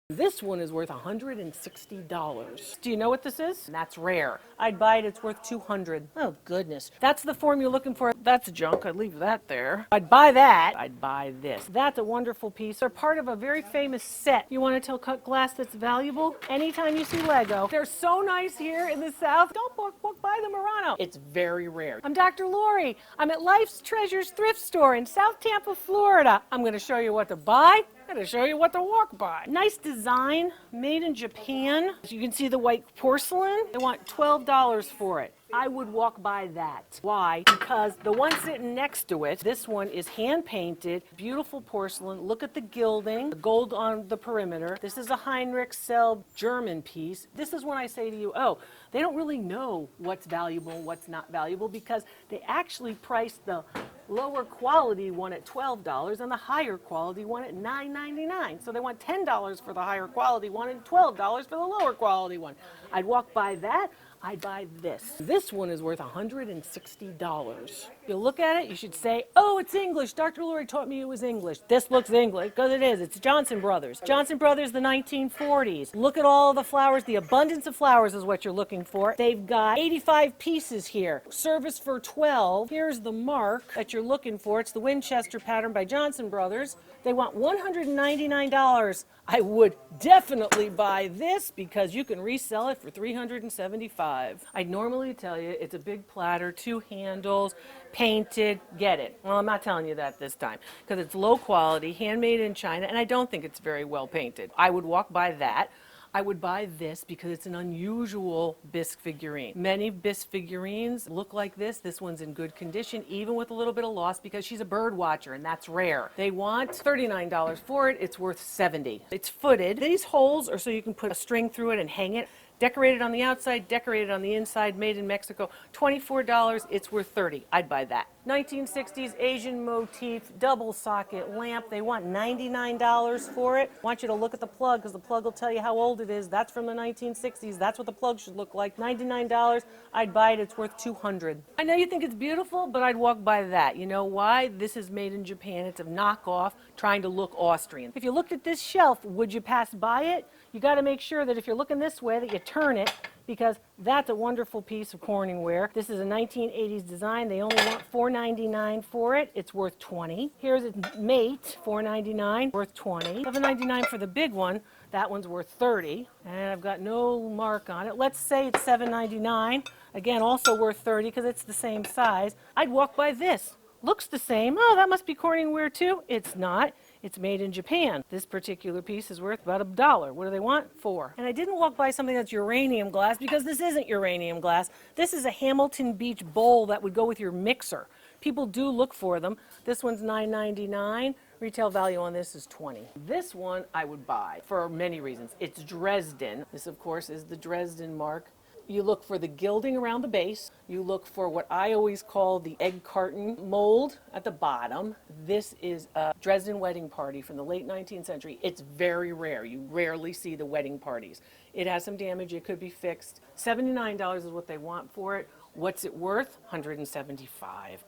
This one is worth $160. Do you know what this is? That's rare. I'd buy it, it's worth $200. Oh goodness. That's the form you're looking for. That's junk, I'd leave that there. I'd buy that. I'd buy this. That's a wonderful piece. They're part of a very famous set. You want to tell cut glass that's valuable? Anytime you see Lego. They're so nice here in the South. Don't walk by the Murano. It's very rare. I'm Dr. Lori. I'm at Life's Treasures thrift store in South Tampa, Florida. I'm going to show you what to buy. I'm going to show you what to walk by. Nice design, made in Japan. As you can see the white porcelain. They want $12 for it. I would walk by that. Why? Because the one sitting next to it, this one is hand painted, beautiful porcelain. Look at the gilding, the gold on the perimeter. This is a Heinrich Sell German piece. This is when I say to you, oh, they don't really know what's valuable and what's not valuable because they actually priced the lower quality one at $12 and the higher quality one at $9.99. So they want $10 for the higher quality one and $12 for the lower quality one. I'd walk by that. I'd buy this. This one is worth $160. If you look at it, you should say, oh, it's English. Dr. Lori taught me it was English. This looks English, because it is. It's Johnson Brothers. Johnson Brothers, the 1940s. Look at all the flowers. The abundance of flowers is what you're looking for. They've got 85 pieces here. Service for 12. Here's the mark that you're looking for. It's the Winchester pattern by Johnson Brothers. They want $199. I would definitely buy this because you can resell it for $375. I'd normally tell you it's a big platter, 2 handles, painted, get it. Well, I'm not telling you that this time because it's low quality, handmade in China, and I don't think it's very well painted. I would walk by that. I would buy this because it's an unusual bisque figurine. Many bisque figurines look like this. This one's in good condition, even with a little bit of loss because she's a bird watcher and that's rare. They want $39 for it. It's worth $70. It's footed. These holes are so you can put a string through it and hang it. Decorated on the outside, decorated on the inside, made in Mexico. $24, it's worth $30. I'd buy that. 1960s Asian motif, double socket lamp. They want $99 for it. I want you to look at the plug because the plug will tell you how old it is. That's from the 1960s. That's what the plug should look like. $99, I'd buy it. It's worth $200. I know you think it's beautiful, but I'd walk by that. You know why? This is made in Japan. It's a knockoff trying to look Austrian. If you looked at this shelf, would you pass by it? You got to make sure that if you're looking this way that you turn it because that's a wonderful piece of Corningware. This is a 1980s design. They only want $4.99 for it. It's worth $20. Here's a mate, $4.99, worth $20. $7.99 for the big one. That one's worth $30. And I've got no mark on it. Let's say it's $7.99. Again, also worth $30 because it's the same size. I'd walk by this. Looks the same. Oh, that must be Corningware too. It's not. It's made in Japan. This particular piece is worth about $1. What do they want? $4. And I didn't walk by something that's uranium glass because this isn't uranium glass. This is a Hamilton Beach bowl that would go with your mixer. People do look for them. This one's $9.99. Retail value on this is $20. This one I would buy for many reasons. It's Dresden. This, of course, is the Dresden mark. You look for the gilding around the base. You look for what I always call the egg carton mold at the bottom. This is a Dresden wedding party from the late 19th century. It's very rare. You rarely see the wedding parties. It has some damage. It could be fixed. $79 is what they want for it. What's it worth? $175.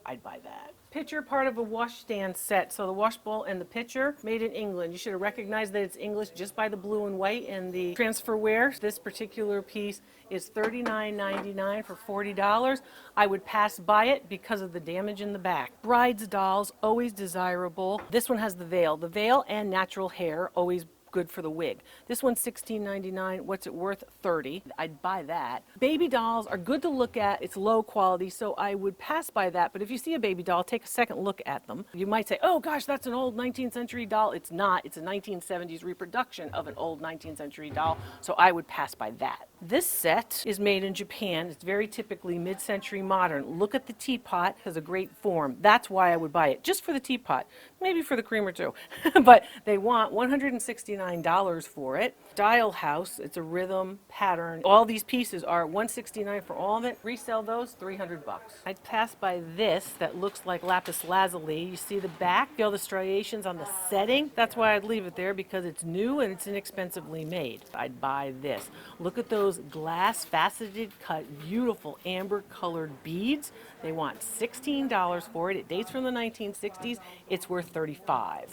I'd buy that. Pitcher, part of a washstand set. So the wash bowl and the pitcher, made in England. You should have recognized that it's English just by the blue and white and the transferware. This particular piece is $39.99 for $40. I would pass by it because of the damage in the back. Bride's dolls, always desirable. This one has the veil. The veil and natural hair, always good for the wig. This one's $16.99. What's it worth? $30. I'd buy that. Baby dolls are good to look at. It's low quality, so I would pass by that. But if you see a baby doll, take a second look at them. You might say, oh gosh, that's an old 19th century doll. It's not. It's a 1970s reproduction of an old 19th century doll, so I would pass by that. This set is made in Japan. It's very typically mid-century modern. Look at the teapot. It has a great form. That's why I would buy it, just for the teapot. Maybe for the creamer too. But they want $169 for it. Dial house, it's a rhythm pattern. All these pieces are $169 for all of it. Resell those, $300. I'd pass by this that looks like lapis lazuli. You see the back, feel the striations on the setting. That's why I'd leave it there because it's new and it's inexpensively made. I'd buy this. Look at those glass faceted cut, beautiful amber colored beads. They want $16 for it. It dates from the 1960s. It's worth $35.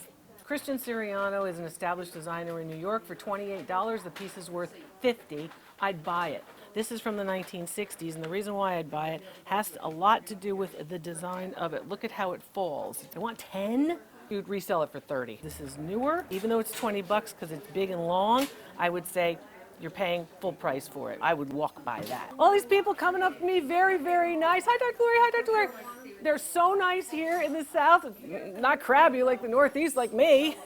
Christian Siriano is an established designer in New York. For $28, the piece is worth $50. I'd buy it. This is from the 1960s, and the reason why I'd buy it has a lot to do with the design of it. Look at how it falls. If you want 10, you'd resell it for 30. This is newer. Even though it's 20 bucks because it's big and long, I would say you're paying full price for it. I would walk by that. All these people coming up to me, very, very nice. Hi, Dr. Lori. Hi, Dr. Lori. They're so nice here in the South. Not crabby like the Northeast, like me.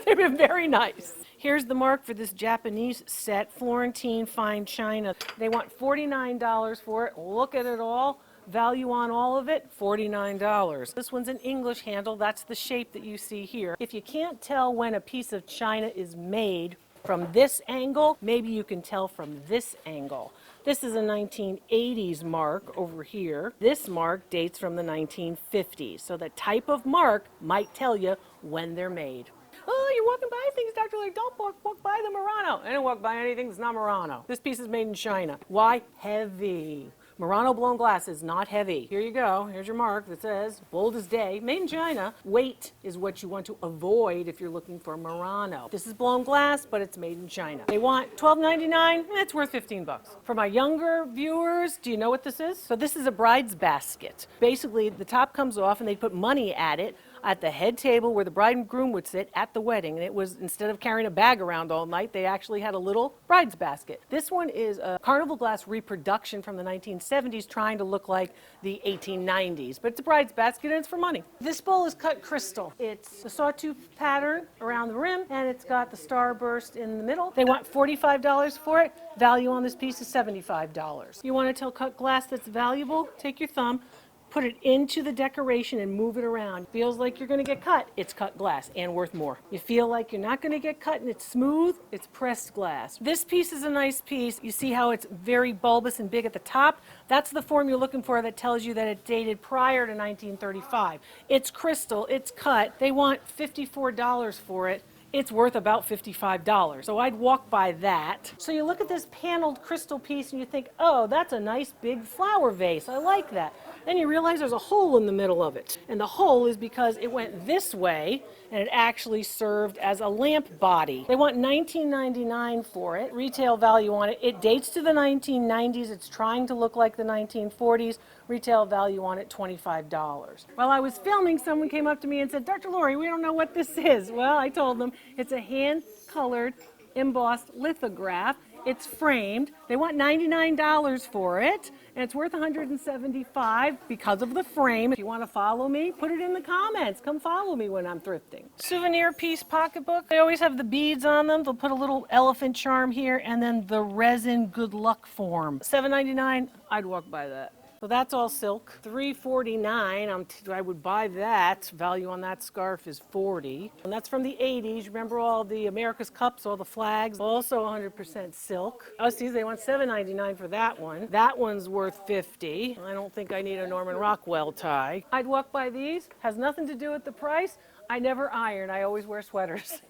They've been very nice. Here's the mark for this Japanese set, Florentine fine china. They want $49 for it. Look at it all. Value on all of it, $49. This one's an English handle. That's the shape that you see here. If you can't tell when a piece of china is made from this angle, maybe you can tell from this angle. This is a 1980s mark over here. This mark dates from the 1950s. So the type of mark might tell you when they're made. Oh, you're walking by things, Dr. Lake. Don't walk by the Murano. I didn't walk by anything that's not Murano. This piece is made in China. Why? Heavy. Murano blown glass is not heavy. Here you go. Here's your mark that says, bold as day, made in China. Weight is what you want to avoid if you're looking for Murano. This is blown glass, but it's made in China. They want $12.99. It's worth 15 bucks. For my younger viewers, do you know what this is? So this is a bride's basket. Basically, the top comes off and they put money at it at the head table where the bride and groom would sit at the wedding. And it was, instead of carrying a bag around all night, they actually had a little bride's basket. This one is a carnival glass reproduction from the 1970s trying to look like the 1890s. But it's a bride's basket and it's for money. This bowl is cut crystal. It's a sawtooth pattern around the rim and it's got the starburst in the middle. They want $45 for it. Value on this piece is $75. You want to tell cut glass that's valuable? Take your thumb, put it into the decoration and move it around. Feels like you're going to get cut, it's cut glass and worth more. You feel like you're not going to get cut and it's smooth, it's pressed glass. This piece is a nice piece. You see how it's very bulbous and big at the top? That's the form you're looking for that tells you that it dated prior to 1935. It's crystal, it's cut. They want $54 for it. It's worth about $55. So I'd walk by that. So you look at this paneled crystal piece and you think, oh, that's a nice big flower vase. I like that. Then you realize there's a hole in the middle of it. And the hole is because it went this way and it actually served as a lamp body. They want $19.99 for it. Retail value on it. It dates to the 1990s. It's trying to look like the 1940s. Retail value on it, $25. While I was filming, someone came up to me and said, Dr. Lori, we don't know what this is. Well, I told them it's a hand-colored, embossed lithograph. It's framed. They want $99 for it, and it's worth $175 because of the frame. If you want to follow me, put it in the comments. Come follow me when I'm thrifting. Souvenir piece pocketbook. They always have the beads on them. They'll put a little elephant charm here, and then the resin good luck form. $7.99, I'd walk by that. So that's all silk. $3.49, I would buy that. Value on that scarf is $40. And that's from the 80s. Remember all the America's Cups, all the flags? Also 100% silk. Oh, see, they want $7.99 for that one. That one's worth $50. I don't think I need a Norman Rockwell tie. I'd walk by these. Has nothing to do with the price. I never iron. I always wear sweaters.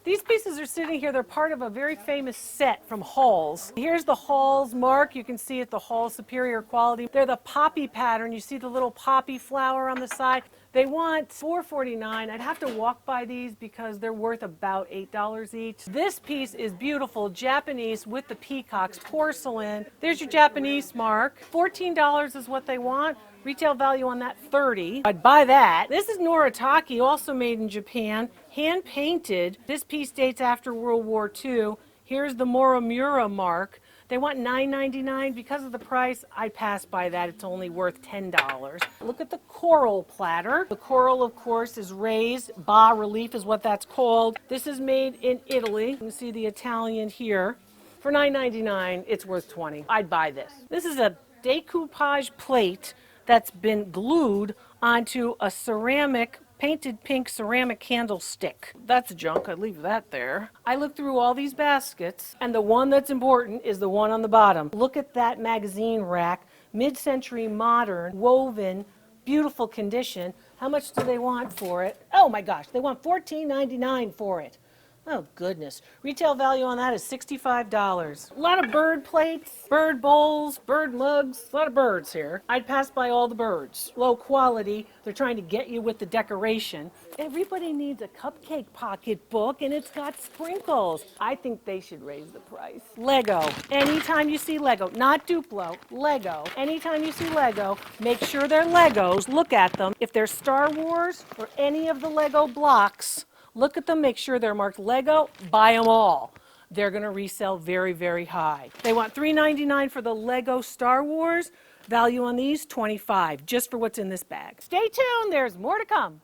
These pieces are sitting here. They're part of a very famous set from Halls. Here's the Halls mark. You can see it, the Halls Superior Quality. They're the poppy pattern. You see the little poppy flower on the side. They want $4.49. I'd have to walk by these because they're worth about $8 each. This piece is beautiful, Japanese with the peacocks, porcelain. There's your Japanese mark. $14 is what they want. Retail value on that, $30. I'd buy that. This is Noritake, also made in Japan, hand painted. This piece dates after World War II. Here's the Morimura mark. They want $9.99. Because of the price, I'd pass by that. It's only worth $10. Look at the coral platter. The coral, of course, is raised. Bas relief is what that's called. This is made in Italy. You can see the Italian here. For $9.99, it's worth $20. I'd buy this. This is a decoupage plate that's been glued onto a ceramic, painted pink ceramic candlestick. That's junk, I'd leave that there. I looked through all these baskets, and the one that's important is the one on the bottom. Look at that magazine rack, mid-century modern, woven, beautiful condition. How much do they want for it? Oh my gosh, they want $14.99 for it. Oh, goodness. Retail value on that is $65. A lot of bird plates, bird bowls, bird mugs, a lot of birds here. I'd pass by all the birds. Low quality. They're trying to get you with the decoration. Everybody needs a cupcake pocketbook, and it's got sprinkles. I think they should raise the price. Lego. Anytime you see Lego, not Duplo, Lego. Anytime you see Lego, make sure they're Legos. Look at them. If they're Star Wars or any of the Lego blocks, look at them, make sure they're marked Lego, buy them all. They're going to resell very, very high. They want $3.99 for the Lego Star Wars. Value on these, $25, just for what's in this bag. Stay tuned, there's more to come.